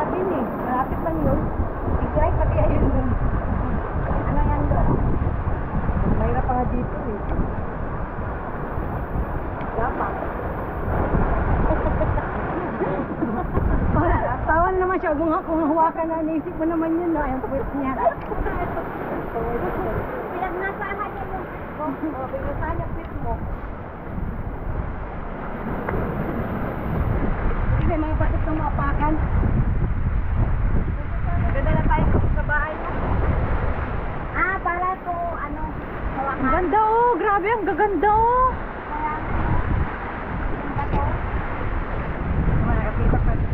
akin eh. Malapit lang yun. I-drive pati ayun dun. Ano yan doon? Mahirap pa nga dito eh. Dapat. Tawan naman siya. Kung hawakan na, naisip mo naman yun na. Yung puwet niya. Pinagnasahan niya mo. Pinagnasahan niya puwet mo. Kasi mga basit ng maapakan. Magdadala tayo sa bahay mo. Ah, para to, ano, hawakan. Ang ganda oh. Grabe, ang gaganda oh. Kaya, yung bato. Nakakita pa rin.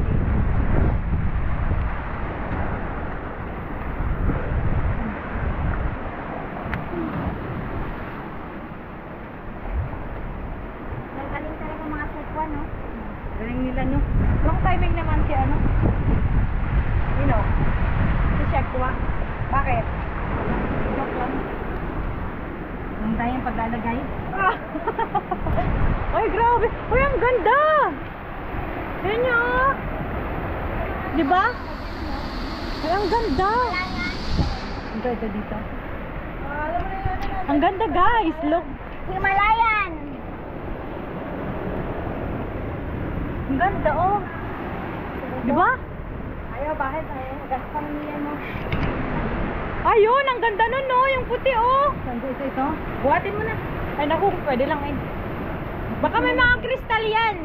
Nagaling talaga mga sekwa, no? Galing nila no. Wrong timing naman si ano. You know. Si Chef Kwa. Bakit? Joke lang. Ang tayong paglalagay. Ah! Ay, grabe. Uy, ang ganda. Yan nyo. Diba? Ay, ang ganda. Ito dito. Ang ganda guys. Look. Himalayan! Ang ganda oh. Diba? Ayaw, bakit? Ayaw, gaspang niya mo. Ayun, ang ganda nun no. Yung puti oh. Ganda ito. Buhatin mo na. Ay naku, pwede lang eh. Baka may mga kristal yan.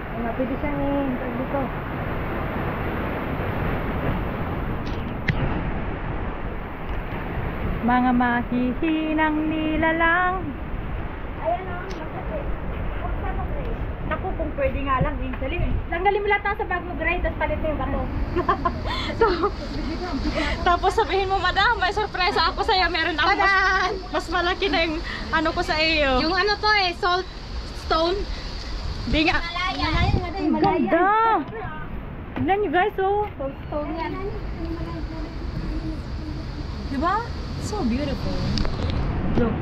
Ay nga, pwede siyang dito. Mga mahihinang nilalang. Ayan o, magkakit. Huwag sa mo, Grace. Naku, kung pwede nga lang eh. Dali eh. Tanggalin mo lahat sa bag mo, Gray, tapos palit mo yung bato. So, tapos sabihin mo, Madam, may sorpresa ako sa'yo. Meron ako mas malaki na yung ano ko sa iyo. Yung ano to eh, salt stone. Di nga. Himalayan. Ang ganda. Tignan nyo guys, oh. Stone yan. Diba? So beautiful. Look.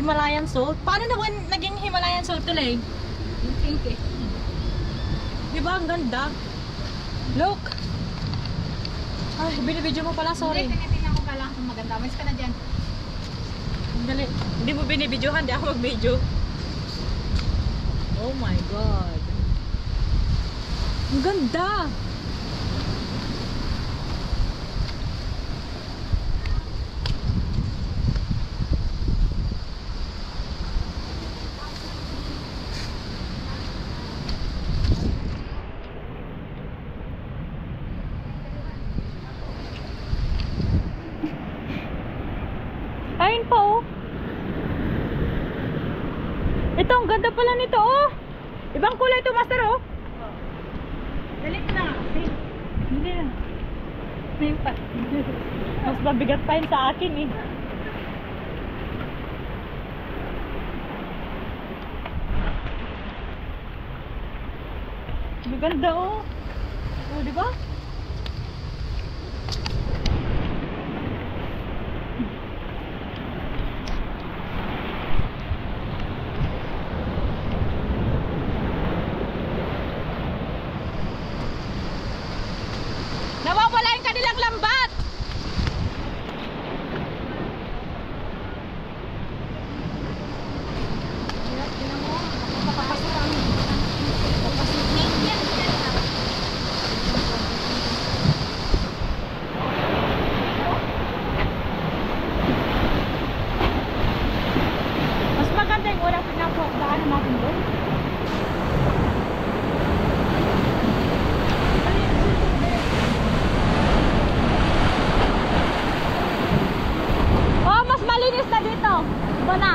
Himalayan salt? Paano na naging Himalayan salt tuloy? Yung pink eh. Diba? Ang ganda. Look. Ay, binibidyo mo pala, sorry. Hindi, tinitingnan ko pa lang kung maganda. Mas ka na dyan. Dali. Hindi mo binibidyohan, di ako mag-video. Oh my God. Ang ganda. Ayun pa oh. Ito, ang ganda pala nito oh. Ibang kulay ito, master oh. Galit na nga kasi. Hindi na. Mas mabigat pa yun sa akin eh. Maganda oh. Oh, di ba? Nawawala yung kanilang lambat. Mas maganda yung unang pinapagdaanan natin doon. Oh, mas malinis na dito. Iba na.